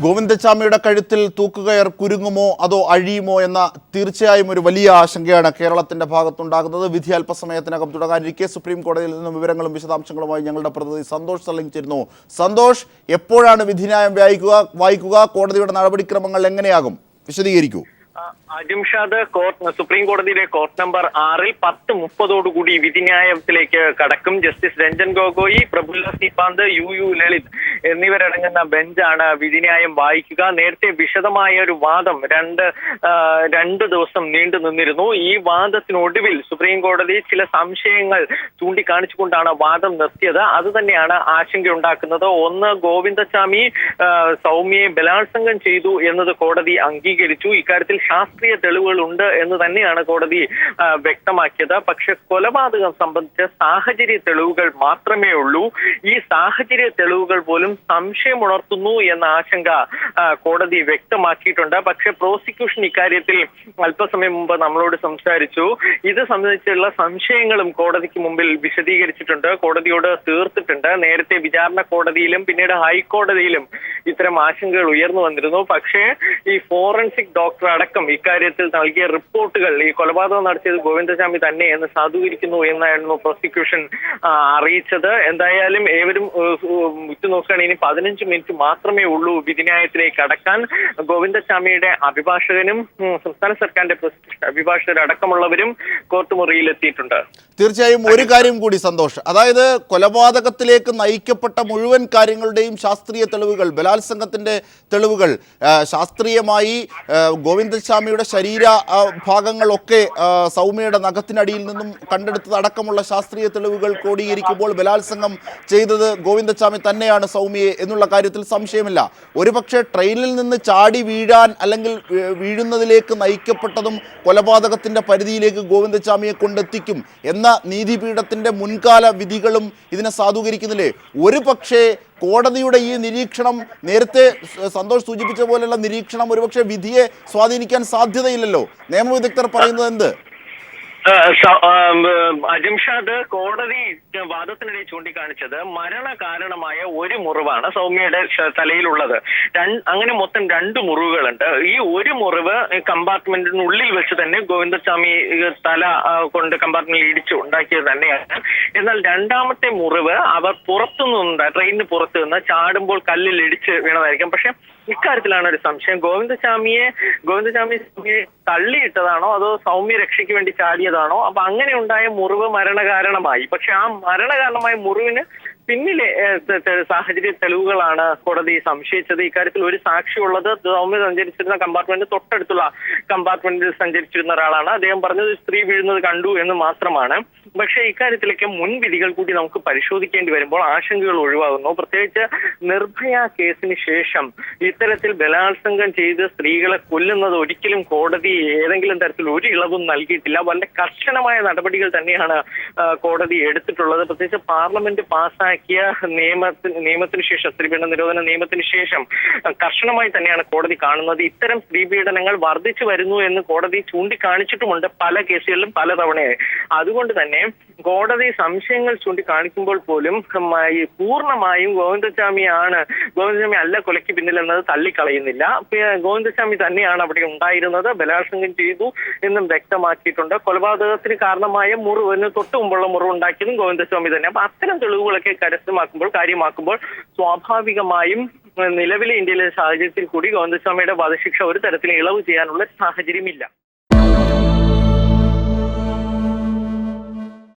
ഗോവിന്ദച്ചാമിയുടെ കഴുത്തിൽ തൂക്കുകയർ കുരുങ്ങുമോ അതോ അഴിയുമോ എന്ന തീർച്ചയായും ഒരു വലിയ ആശങ്കയാണ് കേരളത്തിന്റെ ഭാഗത്തുണ്ടാകുന്നത്. വിധി അല്പസമയത്തിനകം തുടങ്ങാനിരിക്കെ സുപ്രീം കോടതിയിൽ നിന്നും വിവരങ്ങളും വിശദാംശങ്ങളുമായി ഞങ്ങളുടെ പ്രതിനിധി സന്തോഷ് സലിംഗ് ചേരുന്നു. സന്തോഷ്, എപ്പോഴാണ് വിധിന്യായം വായിക്കുക? കോടതിയുടെ നടപടിക്രമങ്ങൾ എങ്ങനെയാകും? വിശദീകരിക്കൂ. അജിംഷാദ് സുപ്രീം കോടതിയിലെ കോർട്ട് നമ്പർ 6 10:30 വിധിന്യായത്തിലേക്ക് കടക്കും. ജസ്റ്റിസ് രഞ്ജൻ ഗൊഗോയി, പ്രഫുല്ല സിപാന്ത്, യു ലളിത് എന്നിവരടങ്ങുന്ന ബെഞ്ചാണ് വിധിന്യായം വായിക്കുക. നേരത്തെ വിശദമായ ഒരു വാദം രണ്ട് ദിവസം നീണ്ടു നിന്നിരുന്നു. ഈ വാദത്തിനൊടുവിൽ സുപ്രീം കോടതി ചില സംശയങ്ങൾ ചൂണ്ടിക്കാണിച്ചുകൊണ്ടാണ് വാദം നിർത്തിയത്. അത് തന്നെയാണ് ആശങ്കയുണ്ടാക്കുന്നത്. ഒന്ന്, ഗോവിന്ദച്ചാമി സൗമ്യയെ ബലാത്സംഗം ചെയ്തു എന്നത് കോടതി അംഗീകരിച്ചു. ഇക്കാര്യത്തിൽ ശാസ്ത്രീയ തെളിവുകൾ ഉണ്ട് എന്ന് തന്നെയാണ് കോടതി വ്യക്തമാക്കിയത്. പക്ഷെ കൊലപാതകം സംബന്ധിച്ച സാഹചര്യ തെളിവുകൾ മാത്രമേ ഉള്ളൂ. ഈ സാഹചര്യ തെളിവുകൾ പോലും സംശയമുണർത്തുന്നു എന്ന ആശങ്ക കോടതി വ്യക്തമാക്കിയിട്ടുണ്ട്. പക്ഷെ പ്രോസിക്യൂഷൻ ഇക്കാര്യത്തിൽ അല്പസമയം മുമ്പ് നമ്മളോട് സംസാരിച്ചു. ഇത് സംബന്ധിച്ചുള്ള സംശയങ്ങളും കോടതിക്ക് മുമ്പിൽ വിശദീകരിച്ചിട്ടുണ്ട്, കോടതിയോട് തീർത്തിട്ടുണ്ട്. നേരത്തെ വിചാരണ കോടതിയിലും പിന്നീട് ഹൈക്കോടതിയിലും ഇത്തരം ആശങ്കകൾ ഉയർന്നു വന്നിരുന്നു. പക്ഷേ ഈ ഫോറൻസിക് ഡോക്ടർ അടക്കം ഇക്കാര്യത്തിൽ നൽകിയ റിപ്പോർട്ടുകൾ ഈ കൊലപാതകം നടത്തിയത് ഗോവിന്ദച്ചാമി തന്നെ എന്ന് സാധൂകരിക്കുന്നു എന്നായിരുന്നു പ്രോസിക്യൂഷൻ അറിയിച്ചത്. എന്തായാലും ഏവരും ഉറ്റുനോക്കുകയാണ്. ഇനി 15 മിനിറ്റ് മാത്രമേ ഉള്ളൂ വിധിന്യായത്തിലേക്ക് കടക്കാൻ. ഗോവിന്ദച്ചാമിയുടെ അഭിഭാഷകനും സംസ്ഥാന സർക്കാരിന്റെ അഭിഭാഷകരടക്കമുള്ളവരും കോർട്ട് മുറിയിൽ എത്തിയിട്ടുണ്ട്. തീർച്ചയായും ഒരു കാര്യം കൂടി സന്തോഷ്, അതായത് കൊലപാതകത്തിലേക്ക് നയിക്കപ്പെട്ട മുഴുവൻ കാര്യങ്ങളുടെയും ശാസ്ത്രീയ തെളിവുകൾ, ബലാത്സംഗത്തിന്റെ തെളിവുകൾ, ശാസ്ത്രീയമായി ഗോവിന്ദച്ചാമിയുടെ ശരീര ഭാഗങ്ങളൊക്കെ സൗമ്യയുടെ നഖത്തിനടിയിൽ നിന്നും കണ്ടെടുത്തതടക്കമുള്ള ശാസ്ത്രീയ തെളിവുകൾ ക്രോഡീകരിക്കുമ്പോൾ ബലാത്സംഗം ചെയ്തത് ഗോവിന്ദച്ചാമി തന്നെയാണ് സൗമ്യയെ എന്നുള്ള കാര്യത്തിൽ സംശയമില്ല. ഒരുപക്ഷെ ട്രെയിനിൽ നിന്ന് ചാടി വീഴാൻ അല്ലെങ്കിൽ വീഴുന്നതിലേക്ക് നയിക്കപ്പെട്ടതും കൊലപാതകത്തിന്റെ പരിധിയിലേക്ക് ഗോവിന്ദച്ചാമിയെ കൊണ്ടെത്തിക്കും എന്ന നീതിപീഠത്തിന്റെ മുൻകാല വിധികളും ഇതിനെ സാധൂകരിക്കുന്നില്ലേ? ഒരു പക്ഷേ കോടതിയുടെ ഈ നിരീക്ഷണം, നേരത്തെ സന്തോഷ് സൂചിപ്പിച്ച പോലെയുള്ള നിരീക്ഷണം ഒരുപക്ഷെ വിധിയെ സ്വാധീനിക്കാൻ സാധ്യതയില്ലല്ലോ. നിയമവിദഗ്ധർ പറയുന്നത് എന്ത്? അജിംഷാദ്, കോടതി വാദത്തിനിടെ ചൂണ്ടിക്കാണിച്ചത് മരണ കാരണമായ ഒരു മുറിവാണ് സൗമ്യയുടെ തലയിലുള്ളത്. അങ്ങനെ മൊത്തം 2 മുറിവുകളുണ്ട്. ഈ ഒരു മുറിവ് കമ്പാർട്ട്മെന്റിനുള്ളിൽ വെച്ച് തന്നെ ഗോവിന്ദച്ചാമി തല കൊണ്ട് കമ്പാർട്ട്മെന്റിൽ ഇടിച്ചു ഉണ്ടാക്കിയത് തന്നെയാണ്. എന്നാൽ രണ്ടാമത്തെ മുറിവ് അവർ പുറത്തുനിന്ന്, ട്രെയിനിന് പുറത്തു നിന്ന് ചാടുമ്പോൾ കല്ലിൽ ഇടിച്ച് വീണതായിരിക്കും. പക്ഷെ ഇക്കാര്യത്തിലാണ് ഒരു സംശയം. ഗോവിന്ദച്ചാമി തള്ളിയിട്ടതാണോ അതോ സൗമ്യ രക്ഷയ്ക്ക് വേണ്ടി ചാടിയതാണോ? അപ്പൊ അങ്ങനെ ഉണ്ടായ മുറിവ് മരണകാരണമായി. പക്ഷെ ആ മരണകാരണമായ മുറിവിന് പിന്നിലെ സാഹചര്യ തെളിവുകളാണ് കോടതി സംശയിച്ചത്. ഇക്കാര്യത്തിൽ ഒരു സാക്ഷിയുള്ളത് സൗമ്യ സഞ്ചരിച്ചിരുന്ന കമ്പാർട്ട്മെന്റ് തൊട്ടടുത്തുള്ള കമ്പാർട്ട്മെന്റിൽ സഞ്ചരിച്ചിരുന്ന ഒരാളാണ്. അദ്ദേഹം പറഞ്ഞത് സ്ത്രീ വീഴുന്നത് കണ്ടു എന്ന് മാത്രമാണ്. പക്ഷേ ഇക്കാര്യത്തിലേക്ക് മുൻവിധികൾ കൂടി നമുക്ക് പരിശോധിക്കേണ്ടി വരുമ്പോൾ ആശങ്കകൾ ഒഴിവാകുന്നു. പ്രത്യേകിച്ച് നിർഭയ കേസിന് ശേഷം ഇത്തരത്തിൽ ബലാത്സംഗം ചെയ്ത് സ്ത്രീകളെ കൊല്ലുന്നത് ഒരിക്കലും കോടതി ഏതെങ്കിലും തരത്തിൽ ഒരു ഇളവും നൽകിയിട്ടില്ല. വളരെ കർശനമായ നടപടികൾ തന്നെയാണ് കോടതി എടുത്തിട്ടുള്ളത്. പ്രത്യേകിച്ച് പാർലമെന്റ് പാസ്സാക്കിയ നിയമത്തിന് ശേഷം, സ്ത്രീപീഡന നിരോധന നിയമത്തിന് ശേഷം കർശനമായി തന്നെയാണ് കോടതി കാണുന്നത്. ഇത്തരം സ്ത്രീപീഡനങ്ങൾ വർദ്ധിച്ചു വരുന്നു എന്ന് കോടതി ചൂണ്ടിക്കാണിച്ചിട്ടുമുണ്ട് പല കേസുകളിലും പലതവണയായി. അതുകൊണ്ട് തന്നെ കോടതി സംശയങ്ങൾ ചൂണ്ടിക്കാണിക്കുമ്പോൾ പോലും പൂർണ്ണമായും ഗോവിന്ദച്ചാമി അല്ല കൊലയ്ക്ക് പിന്നിലെന്നത് തള്ളിക്കളയുന്നില്ല. ഗോവിന്ദച്ചാമി തന്നെയാണ് അവിടെ ഉണ്ടായിരുന്നത്, ബലാത്സംഗം ചെയ്തു എന്നും വ്യക്തമാക്കിയിട്ടുണ്ട്. കൊലപാതകത്തിന് കാരണമായ മുറിവിന് തൊട്ട് മുമ്പുള്ള മുറിവ് ഉണ്ടാക്കിയതും ഗോവിന്ദസ്വാമി തന്നെ. അപ്പൊ അത്തരം തെളിവുകളൊക്കെ കാര്യമാക്കുമ്പോൾ സ്വാഭാവികമായും നിലവിലെ ഇന്ത്യയിലെ സാഹചര്യത്തിൽ കൂടി ഗോവിന്ദസ്വാമിയുടെ വധശിക്ഷ ഒരു തരത്തിലും ഇളവ് ചെയ്യാനുള്ള സാഹചര്യമില്ല.